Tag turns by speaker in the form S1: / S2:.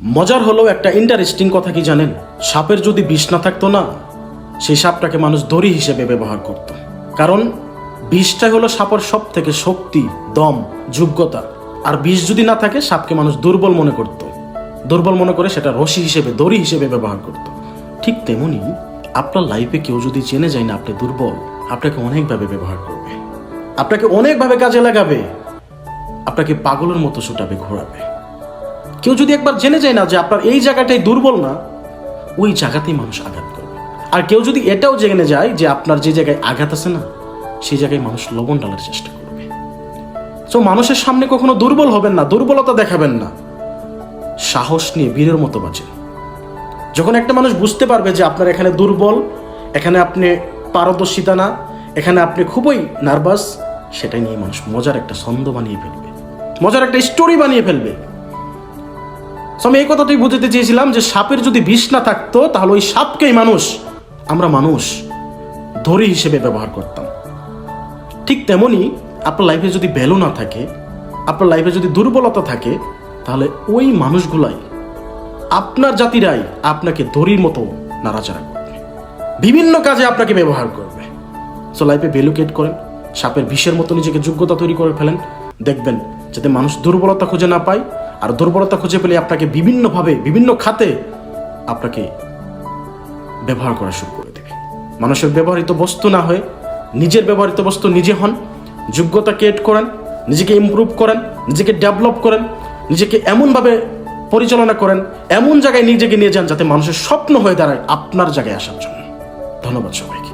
S1: মজার হলো একটা ইন্টারেস্টিং কথা কি জানেন, সাপের যদি বিষ না থাকতো না, সেই সাপটাকে মানুষ দড়ি হিসেবে ব্যবহার করত। কারণ বিষটা হলো সাপের সব থেকে শক্তি, দম, যোগ্যতা। আর বিষ যদি না থাকে, সাপকে মানুষ দুর্বল মনে করত। দুর্বল মনে করে সেটা রশি হিসেবে, দড়ি হিসেবে ব্যবহার করত। ঠিক তেমনি আপনার লাইফে কেউ যদি জেনে যায় না আপনি দুর্বল, আপনাকে অনেকভাবে ব্যবহার করবে, আপনাকে অনেকভাবে কাজে লাগাবে, আপনাকে পাগলের মতো ছুটাবে, ঘোরাবে। কেউ যদি একবার জেনে যায় না যে আপনার এই জায়গাটাই দুর্বল না, ওই জায়গাতেই মানুষ আঘাত করবে। আর কেউ যদি এটাও জেনে যায় যে আপনার যে জায়গায় আঘাত আছে না, সেই জায়গায় মানুষ লবণ ঢালার চেষ্টা করবে। তো মানুষের সামনে কখনো দুর্বল হবেন না, দুর্বলতা দেখাবেন না, সাহস নিয়ে বীরের মতো বাঁচেন। যখন একটা মানুষ বুঝতে পারবে যে আপনার এখানে দুর্বল, এখানে আপনি পারদর্শিতা না, এখানে আপনি খুবই নার্ভাস, সেটাই নিয়ে মানুষ মজার একটা ছন্দ বানিয়ে ফেলবে, মজার একটা স্টোরি বানিয়ে ফেলবে। আমি এই কথাটাই বুঝতে চেয়েছিলাম যে সাপের যদি বিষ না থাকতো, তাহলে ওই সাপকেই আমরা মানুষ দড়ি হিসেবে ব্যবহার করতাম। ঠিক তেমনি আপনার লাইফে যদি ভ্যালু না থাকে, আপনার লাইফে যদি দুর্বলতা থাকে, তাহলে ওই মানুষগুলাই, আপনার জাতিরাই আপনাকে দড়ির মতো নাড়াচাড়া করবে, বিভিন্ন কাজে আপনাকে ব্যবহার করবে। সো লাইফে ভ্যালু ক্রিয়েট করেন, সাপের বিষের মতো নিজেকে যোগ্যতা তৈরি করে ফেলেন। দেখবেন যাতে মানুষ দুর্বলতা খুঁজে না পায়, আর দুর্বলতা খুঁজে পেলে আপনাকে বিভিন্নভাবে, বিভিন্ন খাতে আপনাকে ব্যবহার করা শুরু করে দেবে। মানুষের ব্যবহৃত বস্তু না হয়ে নিজের ব্যবহৃত বস্তু নিজে হন, যোগ্যতা ক্রিয়েট করেন, নিজেকে ইমপ্রুভ করেন, নিজেকে ডেভেলপ করেন, নিজেকে এমনভাবে পরিচালনা করেন, এমন জায়গায় নিজেকে নিয়ে যান যাতে মানুষের স্বপ্ন হয়ে দাঁড়ায় আপনার জায়গায় আসার জন্য। ধন্যবাদ সবাইকে।